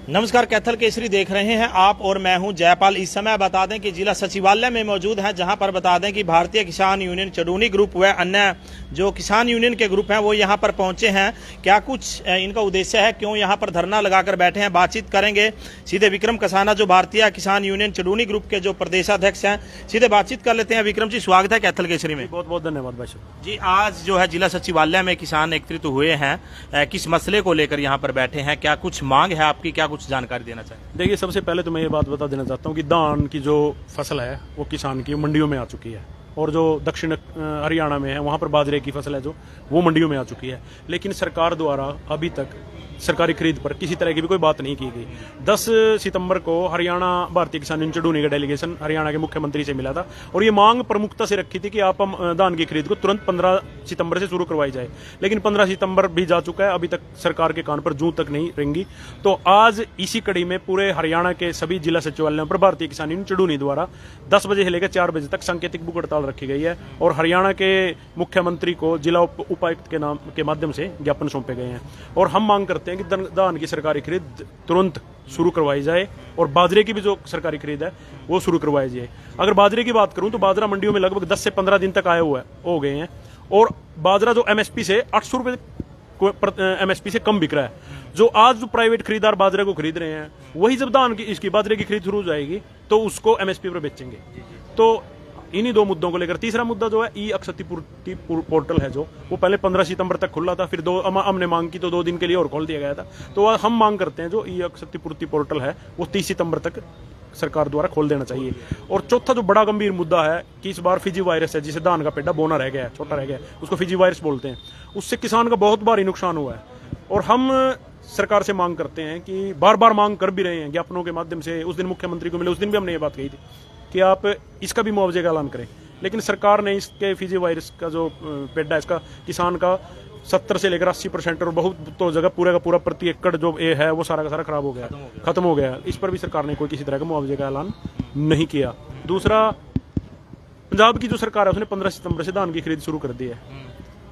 नमस्कार, कैथल केसरी देख रहे हैं आप और मैं हूं जयपाल। इस समय बता दें कि जिला सचिवालय में मौजूद हैं, जहां पर बता दें कि भारतीय किसान यूनियन चडूनी ग्रुप व अन्य जो किसान यूनियन के ग्रुप हैं वो यहां पर पहुंचे हैं। क्या कुछ इनका उद्देश्य है, क्यों यहां पर धरना लगाकर बैठे हैं, बातचीत करेंगे सीधे विक्रम कसाना जो भारतीय किसान यूनियन चडूनी ग्रुप के जो प्रदेशाध्यक्ष हैं, सीधे बातचीत कर लेते हैं। विक्रम जी, स्वागत है कैथल केसरी में। बहुत बहुत धन्यवाद भाई जी। आज जो है जिला सचिवालय में किसान एकत्रित हुए हैं, किस मसले को लेकर यहाँ पर बैठे हैं, क्या कुछ मांग है आपकी, क्या कुछ जानकारी देना चाहिए? देखिए, सबसे पहले तो मैं ये बात बता देना चाहता हूँ कि धान की जो फसल है वो किसान की मंडियों में आ चुकी है, और जो दक्षिण हरियाणा में है वहाँ पर बाजरे की फसल है जो वो मंडियों में आ चुकी है। लेकिन सरकार द्वारा अभी तक सरकारी खरीद पर किसी तरह की भी कोई बात नहीं की गई। 10 सितंबर को हरियाणा भारतीय किसान यूनियन चडूनी का डेलीगेशन हरियाणा के मुख्यमंत्री से मिला था, और ये मांग प्रमुखता से रखी थी कि आप धान की खरीद को तुरंत 15 सितंबर से शुरू करवाई जाए। लेकिन 15 सितंबर भी जा चुका है, अभी तक सरकार के कान पर जूं तक नहीं रेंगी। तो आज इसी कड़ी में पूरे हरियाणा के सभी जिला सचिवालयों पर भारतीय किसान यूनियन चडूनी द्वारा 10 बजे से लेकर 4 बजे तक सांकेतिक भूख हड़ताल रखी गई है, और हरियाणा के मुख्यमंत्री को जिला उपायुक्त के नाम के माध्यम से ज्ञापन सौंपे गए हैं। और हम मांग करते हैं कि धान की सरकारी खरीद तुरंत शुरू करवाई जाए, और बाजरे की भी जो सरकारी खरीद है वो शुरू करवाई जाए। अगर बाजरे की बात करूं तो बाजरा मंडियों में लगभग 10 से 15 दिन तक आए हुए हो गए हैं, और बाजरा जो एमएसपी से 800 रुपए एमएसपी से कम बिक रहा है। जो आज जो प्राइवेट खरीदार बाजरे को खरीद रहे हैं, वही जब धान की इसकी बाजरे की खरीद शुरू हो जाएगी तो उसको एमएसपी पर बेचेंगे। तो इन्हीं दो मुद्दों को लेकर तीसरा मुद्दा जो है ई क्षतिपूर्ति पोर्टल है, जो वो पहले 15 सितंबर तक खुला था, फिर हमने मांग की तो 2 दिन के लिए और खोल दिया गया था। तो हम मांग करते हैं जो ई क्षतिपूर्ति पोर्टल है वो 30 सितंबर तक सरकार द्वारा खोल देना चाहिए। और चौथा जो बड़ा गंभीर मुद्दा है कि इस बार फिजी वायरस है, जिसे धान का पेड्डा बोना रह गया है, छोटा रह गया है, उसको फिजी वायरस बोलते हैं, उससे किसान का बहुत भारी नुकसान हुआ है। और हम सरकार से मांग करते हैं कि बार बार मांग कर भी रहे हैं ज्ञापनों के माध्यम से। उस दिन मुख्यमंत्री को मिले, उस दिन भी हमने ये बात कही थी कि आप इसका भी मुआवजे का ऐलान करें। लेकिन सरकार ने इसके फिजी वायरस का जो पेड्डा है, इसका किसान का 70 से लेकर 80% और बहुत तो जगह पूरा का पूरा प्रति एकड़ जो ये है वो सारा का सारा खराब हो गया, खत्म हो गया। इस पर भी सरकार ने कोई किसी तरह का मुआवजे का ऐलान नहीं किया। दूसरा, पंजाब की जो सरकार है उसने 15 सितंबर से धान की खरीद शुरू कर दी है,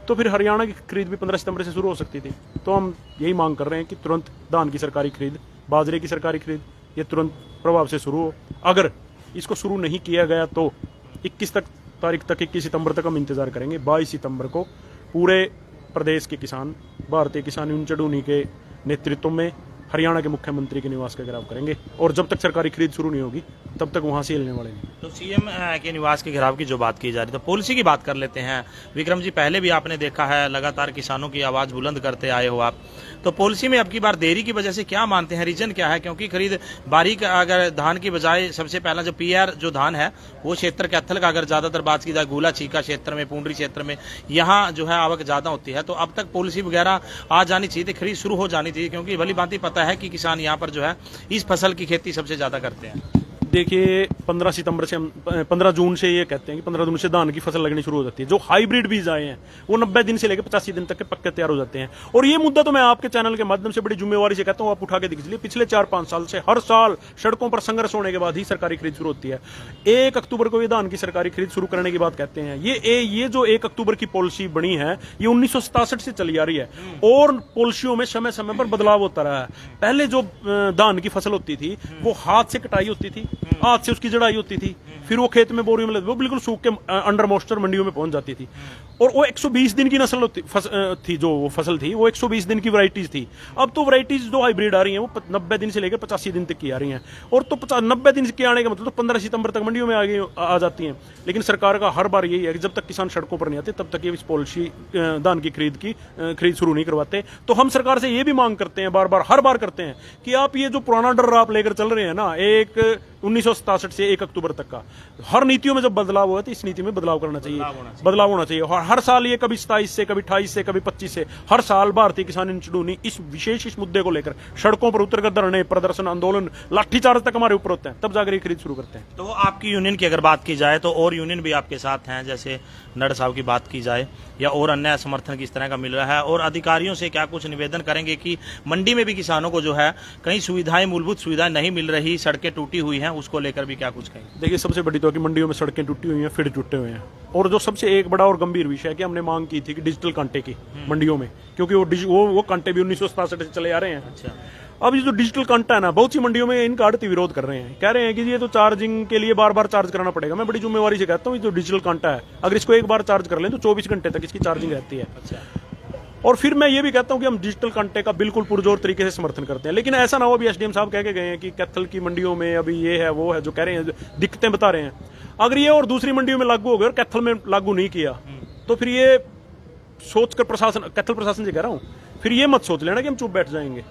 तो फिर हरियाणा की खरीद भी 15 सितंबर से शुरू हो सकती थी। तो हम यही मांग कर रहे हैं कि तुरंत धान की सरकारी खरीद, बाजरे की सरकारी खरीद ये तुरंत प्रभाव से शुरू हो। अगर इसको शुरू नहीं किया गया तो 21 तारीख तक 21 सितंबर तक हम इंतजार करेंगे। 22 सितंबर को पूरे प्रदेश के किसान भारतीय किसान यूनियन चडूनी के नेतृत्व में हरियाणा के मुख्यमंत्री के निवास का घेराव करेंगे, और जब तक सरकारी खरीद शुरू नहीं होगी तब तक वहां से हिलने वाले नहीं। तो सीएम के निवास के घेराव की जो बात की जा रही है, तो पॉलिसी की बात कर लेते हैं। विक्रम जी, पहले भी आपने देखा है लगातार किसानों की आवाज बुलंद करते आए हो आप, तो पॉलिसी में अब की बार देरी की वजह से क्या मानते हैं, रीजन क्या है? क्योंकि खरीद बारीक अगर धान की बजाय सबसे पहला जो पीआर जो धान है वो क्षेत्र कैथल का अगर ज्यादातर बात की जाए, गोला चीका क्षेत्र में, पुंडरी क्षेत्र में, यहाँ जो है आवक ज्यादा होती है। तो अब तक पॉलिसी वगैरह आ जानी चाहिए थी, खरीद शुरू हो जानी चाहिए, क्योंकि भली बात ही पता है कि किसान यहाँ पर जो है इस फसल की खेती सबसे ज्यादा करते हैं। देखिए, 15 सितंबर से हम 15 जून से ये कहते हैं कि 15 जून से धान की फसल लगनी शुरू हो जाती है। जो हाइब्रिड बीज आए हैं वो 90 दिन से लेकर 85 दिन तक के पक्के तैयार हो जाते हैं। और ये मुद्दा तो मैं आपके चैनल के माध्यम से बड़ी जिम्मेवारी से कहता हूँ, आप उठा के दिख लीजिए। पिछले 4-5 साल से हर साल सड़कों पर संघर्ष होने के बाद ही सरकारी खरीद शुरू होती है। 1 अक्टूबर को ये धान की सरकारी खरीद शुरू करने की बात कहते हैं। ये जो 1 अक्टूबर की पॉलिसी बनी है ये 1967 से चली आ रही है, और पॉलिसियों में समय समय पर बदलाव होता रहा है। पहले जो धान की फसल होती थी वो हाथ से कटाई होती थी, हाथ से उसकी जड़ाई होती थी, फिर वो खेत में बोरियों में लगती, वो बिल्कुल सूख के अंडर मॉइस्चर मंडियों में पहुंच जाती थी। और वो 120 दिन की नस्ल थी, जो वो फसल थी वो 120 दिन की वैरायटीज थी। अब तो वैरायटीज जो हाइब्रिड आ रही हैं वो 90 दिन से लेकर 85 दिन तक की आ रही हैं, और तो 90 दिन के आने का मतलब तो 15 सितंबर तक मंडियों में आ जाती हैं। लेकिन सरकार का हर बार यही है कि जब तक किसान सड़कों पर नहीं आते तब तक ये इस पॉलिसी धान की खरीद शुरू नहीं करवाते। तो हम सरकार से ये भी मांग करते हैं, हर बार करते हैं कि आप ये जो पुराना डर आप लेकर चल रहे हैं ना, 1967 से 1 अक्टूबर तक का, हर नीतियों में जब बदलाव हुआ तो इस नीति में बदलाव करना चाहिए, बदलाव होना चाहिए। हर साल ये कभी 27 से, कभी 28 से, कभी 25 से, हर साल भारतीय किसान यूनियन चडूनी इस मुद्दे को लेकर सड़कों पर उतरकर धरने, प्रदर्शन, आंदोलन, लाठीचार्ज तक हमारे ऊपर होते हैं, तब जाकर ये खरीद शुरू करते हैं। तो आपकी यूनियन की अगर बात की जाए तो और यूनियन भी आपके साथ हैं, जैसे नड साहब की बात की जाए, या और अन्य समर्थन किस तरह का मिल रहा है, और अधिकारियों से क्या कुछ निवेदन करेंगे कि मंडी में भी किसानों को जो है कई सुविधाएं, मूलभूत सुविधाएं नहीं मिल रही, सड़कें टूटी हुई हैं, उसको लेकर भी क्या कुछ कहेंगे? देखिए, सबसे बड़ी तो कि मंडियों में सड़कें टूटी हुई हैं, फीड टूटे हुए हैं, और जो सबसे एक बड़ा और गंभीर विषय है कि हमने मांग की थी कि डिजिटल कांटे की मंडियों में, क्योंकि वो कांटे भी 1967 से चले आ रहे हैं। अच्छा। अब ये जो डिजिटल कांटा है ना, बहुत सी मंडियों में इनका आड़ती विरोध कर रहे हैं, कह रहे हैं कि ये तो चार्जिंग के लिए बार बार चार्ज कराना पड़ेगा। मैं बड़ी जिम्मेवारी से कहता हूँ, ये जो डिजिटल कांटा है अगर इसको एक बार चार्ज कर लें तो 24 घंटे तक इसकी चार्जिंग रहती है। अच्छा। और फिर मैं ये भी कहता हूं कि हम डिजिटल कांटे का बिल्कुल पुरजोर तरीके से समर्थन करते हैं, लेकिन ऐसा ना हो अभी एसडीएम साहब कह के गए हैं कि कैथल की मंडियों में अभी ये है वो है, जो कह रहे हैं दिक्कतें बता रहे हैं, अगर ये और दूसरी मंडियों में लागू हो गया और कैथल में लागू नहीं किया तो फिर ये सोचकर प्रशासन, कैथल प्रशासन से कह रहा हूं, फिर ये मत सोच लेना कि हम चुप बैठ जाएंगे।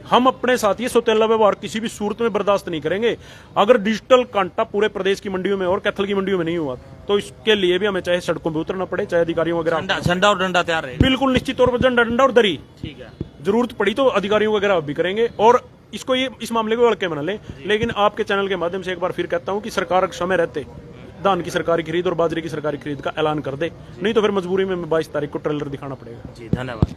हम अपने साथ ये सौतेला व्यवहार किसी भी सूरत में बर्दाश्त नहीं करेंगे। अगर डिजिटल कांटा पूरे प्रदेश की मंडियों में और कैथल की मंडियों में नहीं हुआ तो इसके लिए भी हमें चाहे सड़कों पर उतरना पड़े, चाहे अधिकारियों वगैरह झंडा और डंडा तैयार रहेगा। बिल्कुल निश्चित तौर पर डंडा और दरी, ठीक है, जरूरत पड़ी तो अधिकारियों वगैरह भी करेंगे और इसको ये इस मामले को हल्के में न लें। लेकिन आपके चैनल के माध्यम से एक बार फिर कहता हूं कि सरकार समय रहते धान की सरकारी खरीद और बाजरे की सरकारी खरीद का ऐलान कर दे, नहीं तो फिर मजबूरी में 22 तारीख को ट्रेलर दिखाना पड़ेगा। जी धन्यवाद।